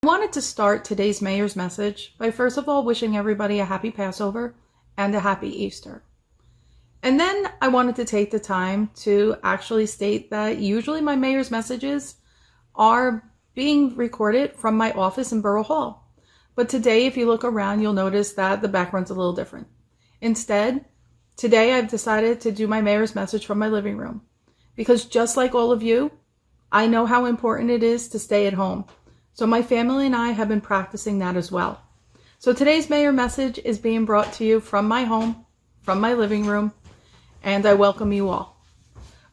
I wanted to start today's mayor's message by first of all wishing everybody a happy Passover and a happy Easter. And then I wanted to take the time to actually state that usually my mayor's messages are being recorded from my office in Borough Hall. But today, if you look around, you'll notice that the background's a little different. Instead, today I've decided to do my mayor's message from my living room. Because just like all of you, I know how important it is to stay at home. So my family and I have been practicing that as well. So today's mayor message is being brought to you from my home, from my living room, and I welcome you all.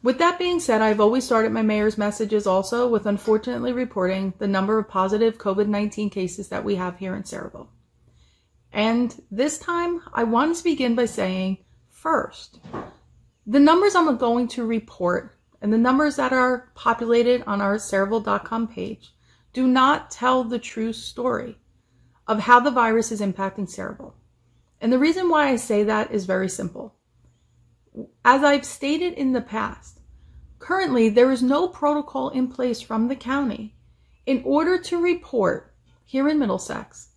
With that being said, I've always started my mayor's messages also with unfortunately reporting the number of positive COVID-19 cases that we have here in Sayreville. And this time, I want to begin by saying, first, the numbers I'm going to report and the numbers that are populated on our Sayreville.com page do not tell the true story of how the virus is impacting Sayreville. And the reason why I say that is very simple. As I've stated in the past, currently there is no protocol in place from the county in order to report here in Middlesex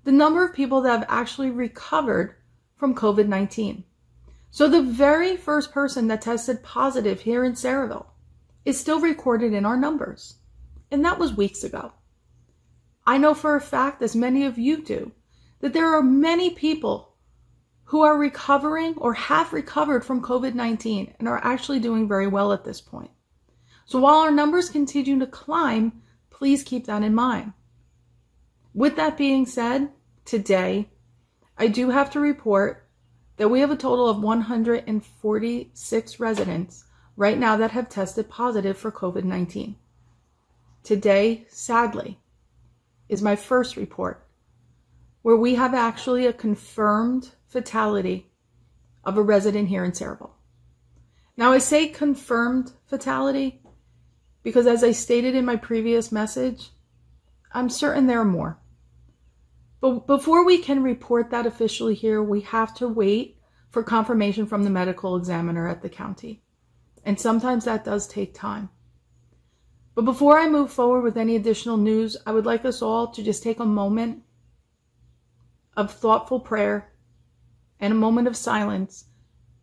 the number of people that have actually recovered from COVID-19. So the very first person that tested positive here in Sayreville is still recorded in our numbers. And that was weeks ago. I know for a fact, as many of you do, that there are many people who are recovering or have recovered from COVID-19 and are actually doing very well at this point. So while our numbers continue to climb, please keep that in mind. With that being said, today, I do have to report that we have a total of 146 residents right now that have tested positive for COVID-19. Today, sadly, is my first report where we have actually a confirmed fatality of a resident here in Sayreville. Now, I say confirmed fatality because, as I stated in my previous message, I'm certain there are more. But before we can report that officially here, we have to wait for confirmation from the medical examiner at the county. And sometimes that does take time. But before I move forward with any additional news, I would like us all to just take a moment of thoughtful prayer and a moment of silence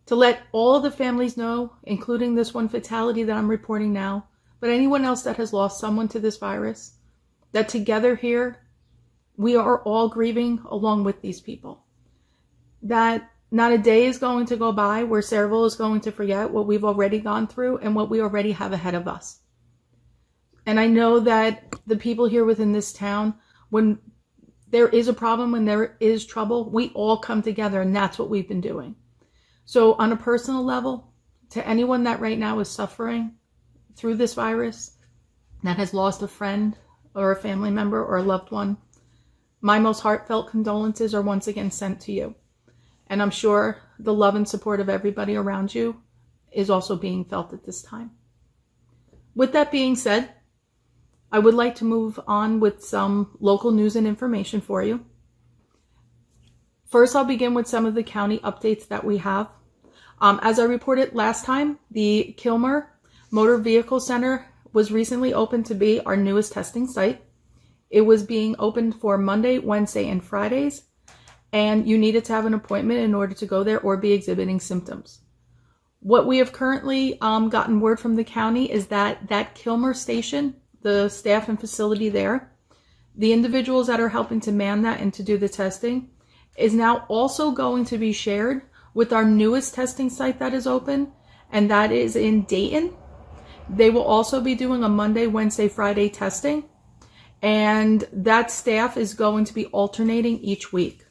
to let all of the families know, including this one fatality that I'm reporting now, but anyone else that has lost someone to this virus, that together here, we are all grieving along with these people. That not a day is going to go by where Sayreville is going to forget what we've already gone through and what we already have ahead of us. And I know that the people here within this town, when there is a problem, when there is trouble, we all come together, and that's what we've been doing. So on a personal level, to anyone that right now is suffering through this virus, that has lost a friend or a family member or a loved one, my most heartfelt condolences are once again sent to you. And I'm sure the love and support of everybody around you is also being felt at this time. With that being said, I would like to move on with some local news and information for you. First, I'll begin with some of the county updates that we have. As I reported last time, the Kilmer Motor Vehicle Center was recently opened to be our newest testing site. It was being opened for Monday, Wednesday, and Fridays, and you needed to have an appointment in order to go there or be exhibiting symptoms. What we have currently gotten word from the county is that Kilmer station, the staff and facility there, the individuals that are helping to man that and to do the testing, is now also going to be shared with our newest testing site that is open, and that is in Dayton. They will also be doing a Monday, Wednesday, Friday testing, and that staff is going to be alternating each week.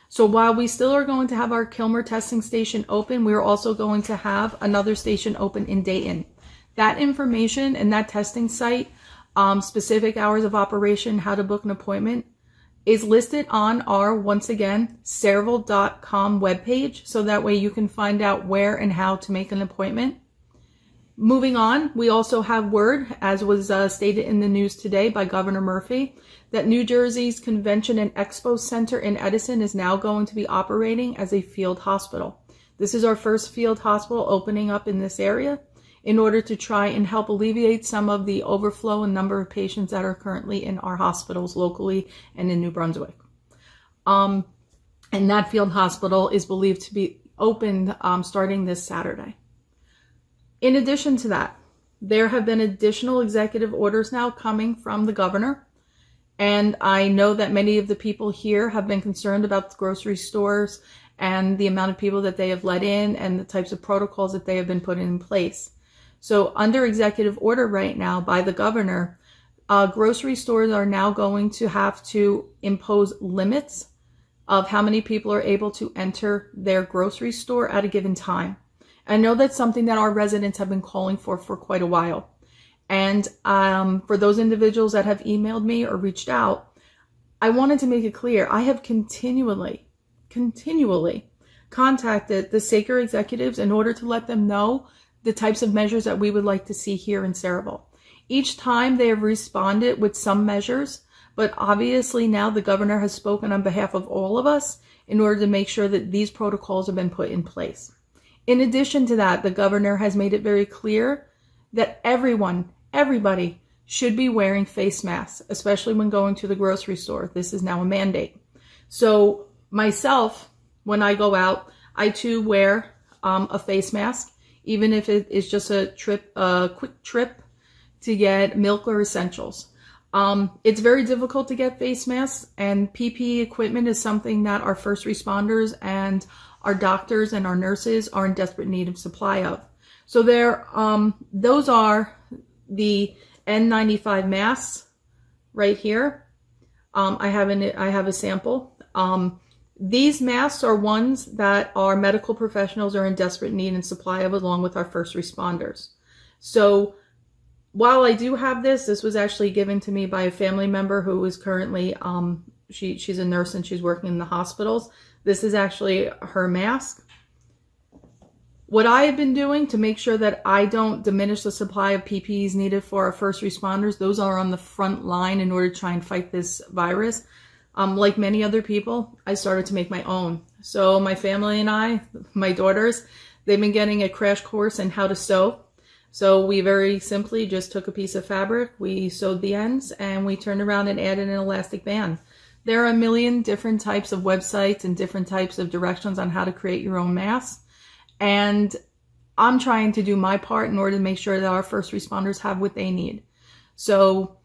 So while we still are going to have our Kilmer testing station open, we're also going to have another station open in Dayton. That information and that testing site, specific hours of operation, how to book an appointment, is listed on our, once again, Sayreville.com webpage, so that way you can find out where and how to make an appointment. Moving on, we also have word, as was stated in the news today by Governor Murphy, that New Jersey's Convention and Expo Center in Edison is now going to be operating as a field hospital. This is our first field hospital opening up in this area. in order to try and help alleviate some of the overflow and number of patients that are currently in our hospitals locally and in New Brunswick. And that field hospital is believed to be opened starting this Saturday. In addition to that, there have been additional executive orders now coming from the governor. And I know that many of the people here have been concerned about the grocery stores and the amount of people that they have let in and the types of protocols that they have been putting in place. So under executive order right now by the governor, grocery stores are now going to have to impose limits of how many people are able to enter their grocery store at a given time. I know that's something that our residents have been calling for quite a while. And for those individuals that have emailed me or reached out, I wanted to make it clear, I have continually contacted the SACR executives in order to let them know the types of measures that we would like to see here in Saraville. Each time they have responded with some measures, but obviously now the governor has spoken on behalf of all of us in order to make sure that these protocols have been put in place. In addition to that, the governor has made it very clear that everybody should be wearing face masks, especially when going to the grocery store. This is now a mandate. So myself, when I go out, I too wear a face mask, even if it is just a quick trip to get milk or essentials. It's very difficult to get face masks, and PPE equipment is something that our first responders and our doctors and our nurses are in desperate need of supply of. So those are the N95 masks right here. I have a sample. These masks are ones that our medical professionals are in desperate need and supply of, along with our first responders. So while I do have this was actually given to me by a family member who is currently, she's a nurse and she's working in the hospitals. This is actually her mask. What I have been doing to make sure that I don't diminish the supply of PPEs needed for our first responders, those are on the front line in order to try and fight this virus. Like many other people, I started to make my own. So my family and I, my daughters, they've been getting a crash course in how to sew. So we very simply just took a piece of fabric, we sewed the ends, and we turned around and added an elastic band. There are a million different types of websites and different types of directions on how to create your own mask. And I'm trying to do my part in order to make sure that our first responders have what they need. So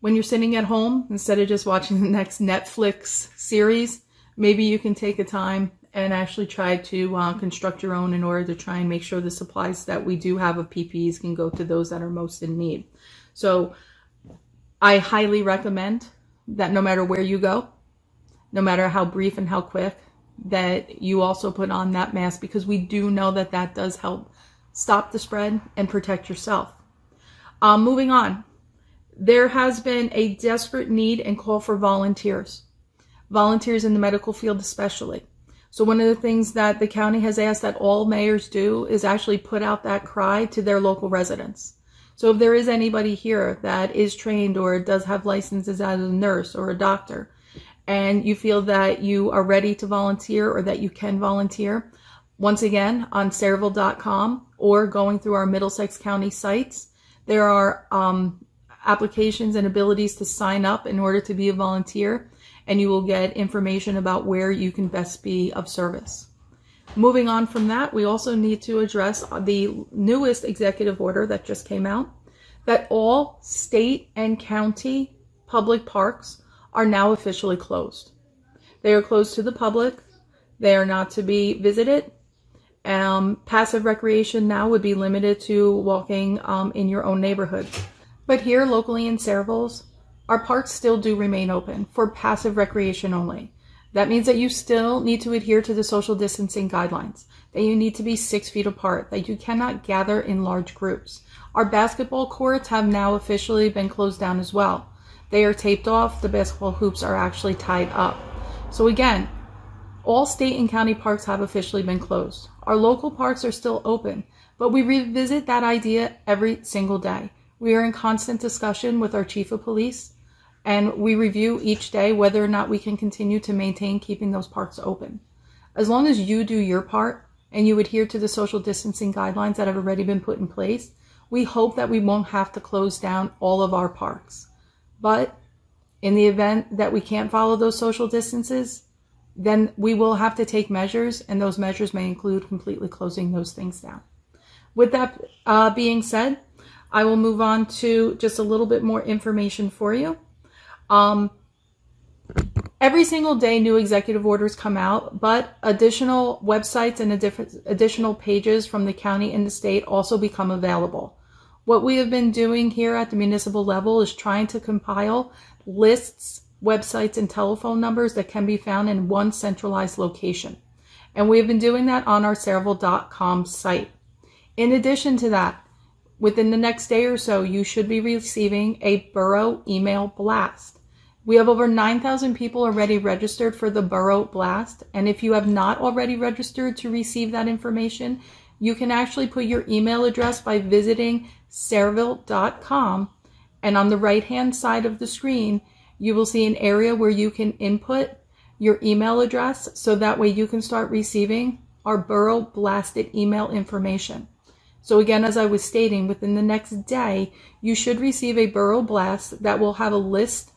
when you're sitting at home, instead of just watching the next Netflix series, maybe you can take a time and actually try to construct your own in order to try and make sure the supplies that we do have of PPEs can go to those that are most in need. So I highly recommend that no matter where you go, no matter how brief and how quick, that you also put on that mask, because we do know that that does help stop the spread and protect yourself. Moving on, there has been a desperate need and call for volunteers in the medical field especially. So one of the things that the county has asked that all mayors do is actually put out that cry to their local residents. So if there is anybody here that is trained or does have licenses as a nurse or a doctor, and you feel that you are ready to volunteer or that you can volunteer, once again, on Saraville.com or going through our Middlesex County sites, there are applications and abilities to sign up in order to be a volunteer, and you will get information about where you can best be of service. Moving on from that, we also need to address the newest executive order that just came out, that all state and county public parks are now officially closed. They are closed to the public. They are not to be visited. Passive recreation now would be limited to walking in your own neighborhood. But here locally in Saraville, our parks still do remain open for passive recreation only. That means that you still need to adhere to the social distancing guidelines, that you need to be 6 feet apart, that you cannot gather in large groups. Our basketball courts have now officially been closed down as well. They are taped off. The basketball hoops are actually tied up. So again, all state and county parks have officially been closed. Our local parks are still open, but we revisit that idea every single day. We are in constant discussion with our chief of police, and we review each day whether or not we can continue to maintain keeping those parks open. As long as you do your part and you adhere to the social distancing guidelines that have already been put in place, we hope that we won't have to close down all of our parks. But in the event that we can't follow those social distances, then we will have to take measures, and those measures may include completely closing those things down. With that being said, I will move on to just a little bit more information for you. Every single day, new executive orders come out, but additional websites and additional pages from the county and the state also become available. What we have been doing here at the municipal level is trying to compile lists, websites, and telephone numbers that can be found in one centralized location. And we have been doing that on our Sayreville.com site. In addition to that, within the next day or so, you should be receiving a borough email blast. We have over 9,000 people already registered for the borough blast. And if you have not already registered to receive that information, you can actually put your email address by visiting Sayreville.com. And on the right-hand side of the screen, you will see an area where you can input your email address, so that way you can start receiving our borough blasted email information. So again, as I was stating, within the next day, you should receive a borough blast that will have a list,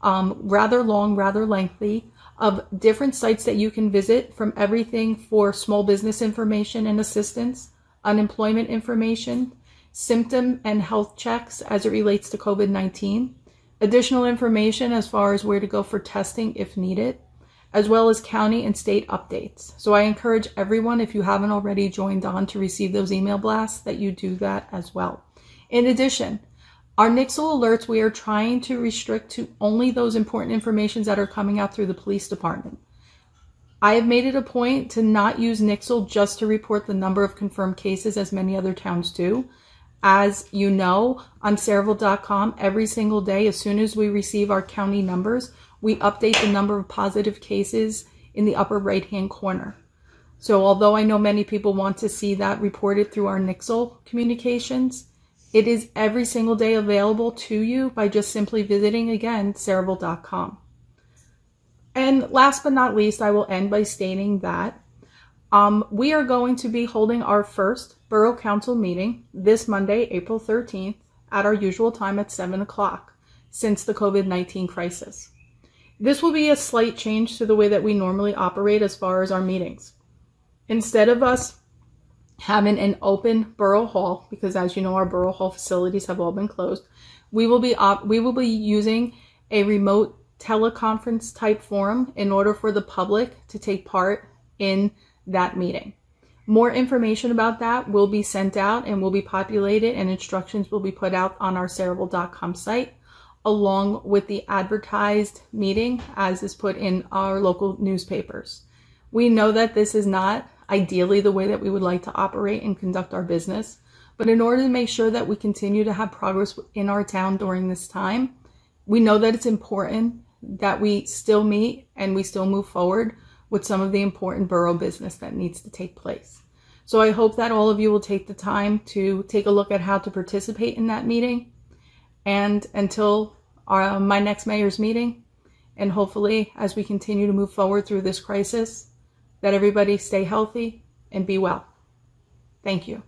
rather long, rather lengthy, of different sites that you can visit, from everything for small business information and assistance, unemployment information, symptom and health checks as it relates to COVID-19, additional information as far as where to go for testing if needed, as well as county and state updates. So I encourage everyone, if you haven't already joined on to receive those email blasts, that you do that as well. In addition, our Nixle alerts, we are trying to restrict to only those important informations that are coming out through the police department. I have made it a point to not use Nixle just to report the number of confirmed cases, as many other towns do. As you know, on Sayreville.com, every single day, as soon as we receive our county numbers, we update the number of positive cases in the upper right-hand corner. So although I know many people want to see that reported through our Nixle communications, it is every single day available to you by just simply visiting, again, Sayreville.com. And last but not least, I will end by stating that we are going to be holding our first Borough Council meeting this Monday, April 13th, at our usual time at 7 o'clock, since the COVID-19 crisis. This will be a slight change to the way that we normally operate as far as our meetings. Instead of us having an open borough hall, because as you know, our borough hall facilities have all been closed, we will be using a remote teleconference type forum in order for the public to take part in that meeting. More information about that will be sent out and will be populated, and instructions will be put out on our Sayreville.com site, along with the advertised meeting as is put in our local newspapers. We know that this is not ideally the way that we would like to operate and conduct our business, but in order to make sure that we continue to have progress in our town during this time, we know that it's important that we still meet and we still move forward with some of the important borough business that needs to take place. So I hope that all of you will take the time to take a look at how to participate in that meeting. And until my next mayor's meeting, and hopefully as we continue to move forward through this crisis, that everybody stay healthy and be well. Thank you.